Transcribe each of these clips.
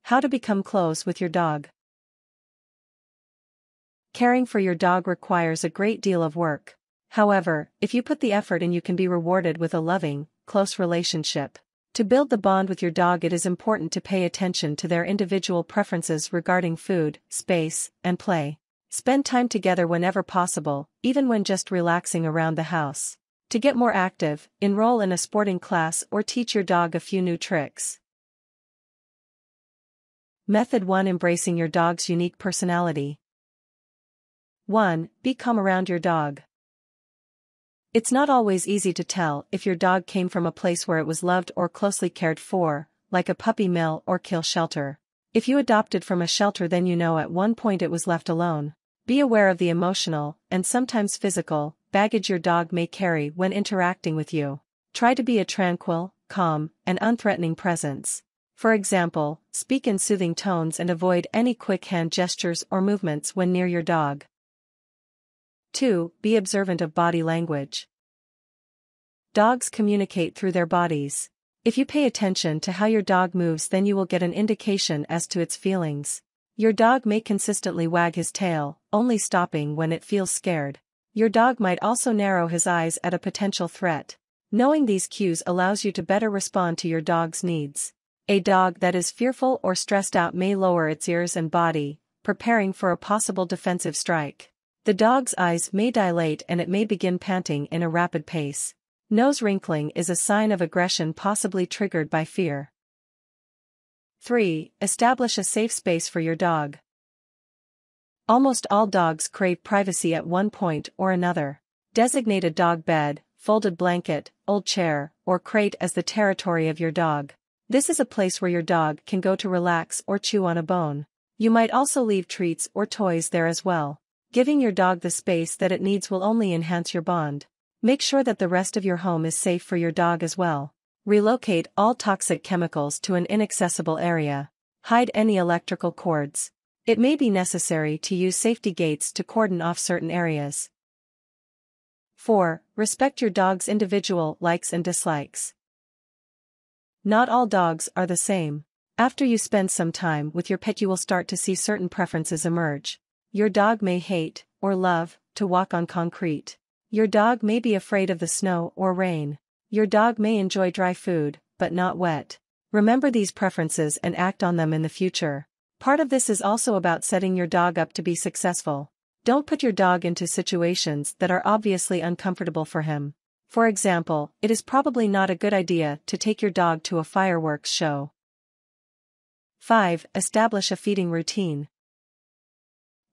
How to become close with your dog. Caring for your dog requires a great deal of work. However, if you put the effort in, you can be rewarded with a loving, close relationship. To build the bond with your dog, it is important to pay attention to their individual preferences regarding food, space, and play. Spend time together whenever possible, even when just relaxing around the house. To get more active, enroll in a sporting class or teach your dog a few new tricks. Method 1: Embracing your dog's unique personality. 1. Be calm around your dog. It's not always easy to tell if your dog came from a place where it was loved or closely cared for, like a puppy mill or kill shelter. If you adopted from a shelter, then you know at one point it was left alone. Be aware of the emotional, and sometimes physical, baggage your dog may carry when interacting with you. Try to be a tranquil, calm, and unthreatening presence. For example, speak in soothing tones and avoid any quick hand gestures or movements when near your dog. 2. Be observant of body language. Dogs communicate through their bodies. If you pay attention to how your dog moves, then you will get an indication as to its feelings. Your dog may consistently wag his tail, only stopping when it feels scared. Your dog might also narrow his eyes at a potential threat. Knowing these cues allows you to better respond to your dog's needs. A dog that is fearful or stressed out may lower its ears and body, preparing for a possible defensive strike. The dog's eyes may dilate and it may begin panting in a rapid pace. Nose wrinkling is a sign of aggression, possibly triggered by fear. 3. Establish a safe space for your dog. Almost all dogs crave privacy at one point or another. Designate a dog bed, folded blanket, old chair, or crate as the territory of your dog. This is a place where your dog can go to relax or chew on a bone. You might also leave treats or toys there as well. Giving your dog the space that it needs will only enhance your bond. Make sure that the rest of your home is safe for your dog as well. Relocate all toxic chemicals to an inaccessible area. Hide any electrical cords. It may be necessary to use safety gates to cordon off certain areas. 4. Respect your dog's individual likes and dislikes. Not all dogs are the same. After you spend some time with your pet, you will start to see certain preferences emerge. Your dog may hate, or love, to walk on concrete. Your dog may be afraid of the snow or rain. Your dog may enjoy dry food, but not wet. Remember these preferences and act on them in the future. Part of this is also about setting your dog up to be successful. Don't put your dog into situations that are obviously uncomfortable for him. For example, it is probably not a good idea to take your dog to a fireworks show. 5. Establish a feeding routine.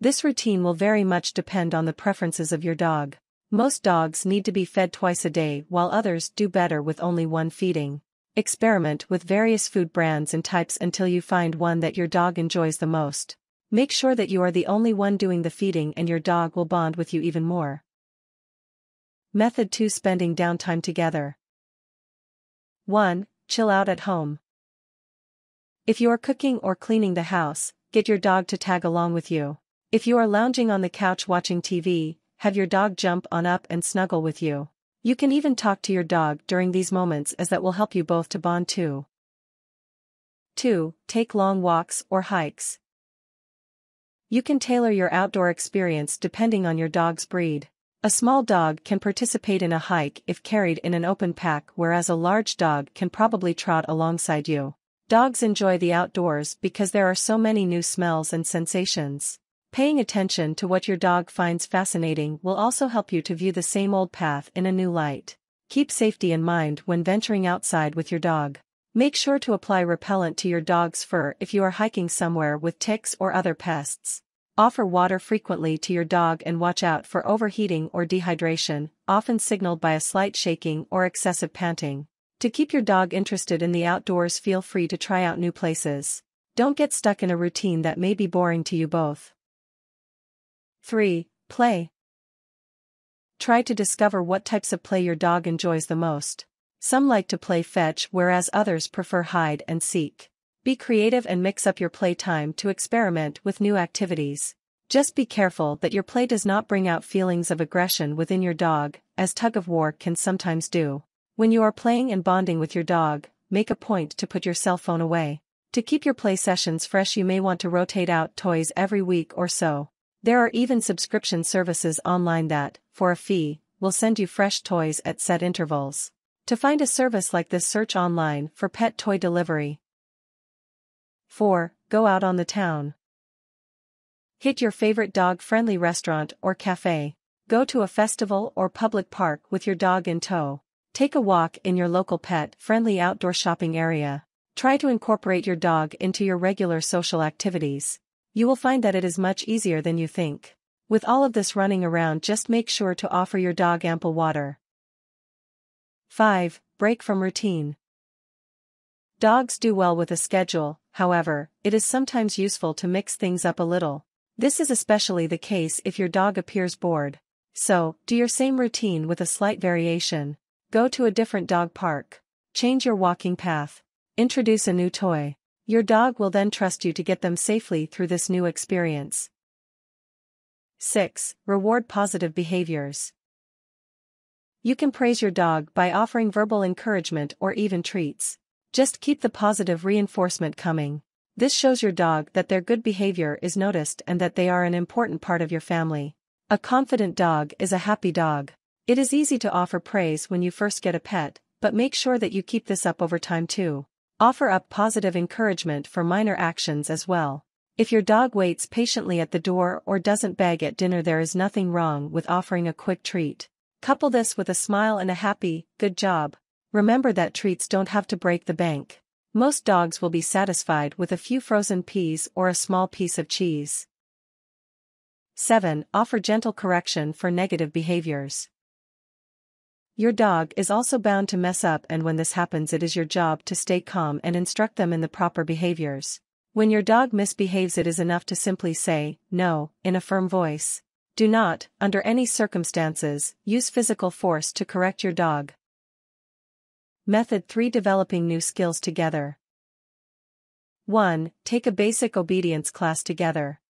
This routine will very much depend on the preferences of your dog. Most dogs need to be fed twice a day, while others do better with only one feeding. Experiment with various food brands and types until you find one that your dog enjoys the most. Make sure that you are the only one doing the feeding, and your dog will bond with you even more. Method 2: Spending downtime together. 1. Chill out at home. If you are cooking or cleaning the house, get your dog to tag along with you. If you are lounging on the couch watching TV, have your dog jump on up and snuggle with you. You can even talk to your dog during these moments, as that will help you both to bond too. 2. Take long walks or hikes. You can tailor your outdoor experience depending on your dog's breed. A small dog can participate in a hike if carried in an open pack, whereas a large dog can probably trot alongside you. Dogs enjoy the outdoors because there are so many new smells and sensations. Paying attention to what your dog finds fascinating will also help you to view the same old path in a new light. Keep safety in mind when venturing outside with your dog. Make sure to apply repellent to your dog's fur if you are hiking somewhere with ticks or other pests. Offer water frequently to your dog and watch out for overheating or dehydration, often signaled by a slight shaking or excessive panting. To keep your dog interested in the outdoors, feel free to try out new places. Don't get stuck in a routine that may be boring to you both. 3. Play. Try to discover what types of play your dog enjoys the most. Some like to play fetch, whereas others prefer hide and seek. Be creative and mix up your playtime to experiment with new activities. Just be careful that your play does not bring out feelings of aggression within your dog, as tug-of-war can sometimes do. When you are playing and bonding with your dog, make a point to put your cell phone away. To keep your play sessions fresh, you may want to rotate out toys every week or so. There are even subscription services online that, for a fee, will send you fresh toys at set intervals. To find a service like this, search online for pet toy delivery. 4. Go out on the town. Hit your favorite dog-friendly restaurant or cafe. Go to a festival or public park with your dog in tow. Take a walk in your local pet-friendly outdoor shopping area. Try to incorporate your dog into your regular social activities. You will find that it is much easier than you think. With all of this running around, just make sure to offer your dog ample water. 5. Break from routine. Dogs do well with a schedule, however, it is sometimes useful to mix things up a little. This is especially the case if your dog appears bored. So, do your same routine with a slight variation. Go to a different dog park. Change your walking path. Introduce a new toy. Your dog will then trust you to get them safely through this new experience. 6. Reward positive behaviors. You can praise your dog by offering verbal encouragement or even treats. Just keep the positive reinforcement coming. This shows your dog that their good behavior is noticed and that they are an important part of your family. A confident dog is a happy dog. It is easy to offer praise when you first get a pet, but make sure that you keep this up over time too. Offer up positive encouragement for minor actions as well. If your dog waits patiently at the door or doesn't beg at dinner, there is nothing wrong with offering a quick treat. Couple this with a smile and a happy, "good job." Remember that treats don't have to break the bank. Most dogs will be satisfied with a few frozen peas or a small piece of cheese. 7. Offer gentle correction for negative behaviors. Your dog is also bound to mess up, and when this happens, it is your job to stay calm and instruct them in the proper behaviors. When your dog misbehaves, it is enough to simply say, "No," in a firm voice. Do not, under any circumstances, use physical force to correct your dog. Method 3. Developing new skills together. 1. Take a basic obedience class together.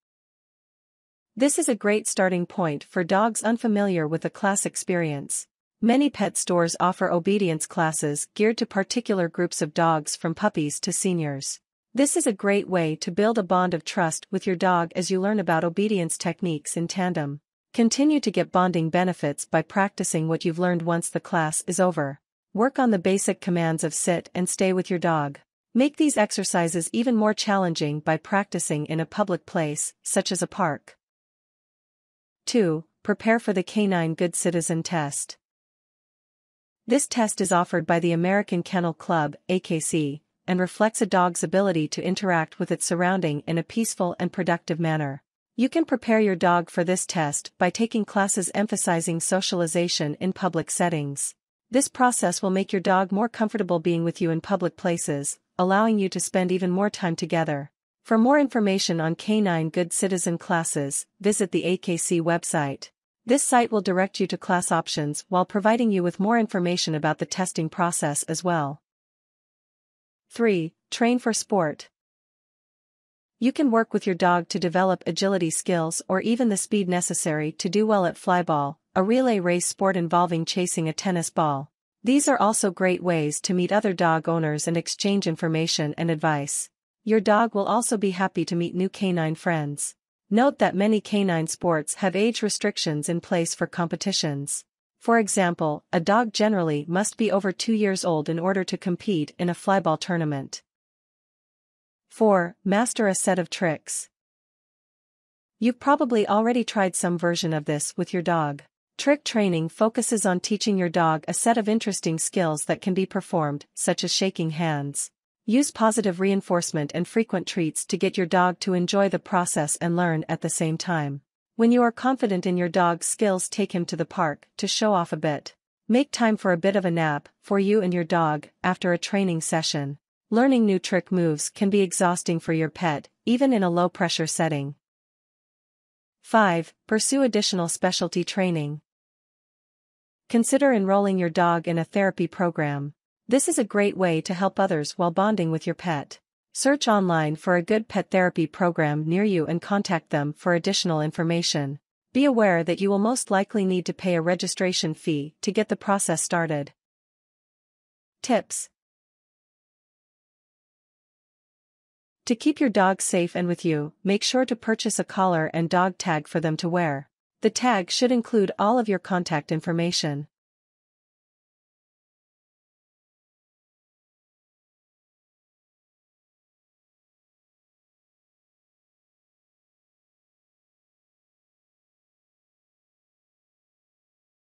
This is a great starting point for dogs unfamiliar with a class experience. Many pet stores offer obedience classes geared to particular groups of dogs, from puppies to seniors. This is a great way to build a bond of trust with your dog as you learn about obedience techniques in tandem. Continue to get bonding benefits by practicing what you've learned once the class is over. Work on the basic commands of sit and stay with your dog. Make these exercises even more challenging by practicing in a public place, such as a park. 2. Prepare for the Canine Good Citizen Test. This test is offered by the American Kennel Club, AKC, and reflects a dog's ability to interact with its surrounding in a peaceful and productive manner. You can prepare your dog for this test by taking classes emphasizing socialization in public settings. This process will make your dog more comfortable being with you in public places, allowing you to spend even more time together. For more information on Canine Good Citizen classes, visit the AKC website. This site will direct you to class options while providing you with more information about the testing process as well. 3. Train for sport. You can work with your dog to develop agility skills or even the speed necessary to do well at flyball, a relay race sport involving chasing a tennis ball. These are also great ways to meet other dog owners and exchange information and advice. Your dog will also be happy to meet new canine friends. Note that many canine sports have age restrictions in place for competitions. For example, a dog generally must be over 2 years old in order to compete in a flyball tournament. 4. Master a set of tricks. You've probably already tried some version of this with your dog. Trick training focuses on teaching your dog a set of interesting skills that can be performed, such as shaking hands. Use positive reinforcement and frequent treats to get your dog to enjoy the process and learn at the same time. When you are confident in your dog's skills, take him to the park to show off a bit. Make time for a bit of a nap for you and your dog after a training session. Learning new trick moves can be exhausting for your pet, even in a low-pressure setting. 5. Pursue additional specialty training. Consider enrolling your dog in a therapy program. This is a great way to help others while bonding with your pet. Search online for a good pet therapy program near you and contact them for additional information. Be aware that you will most likely need to pay a registration fee to get the process started. Tips. To keep your dog safe and with you, make sure to purchase a collar and dog tag for them to wear. The tag should include all of your contact information.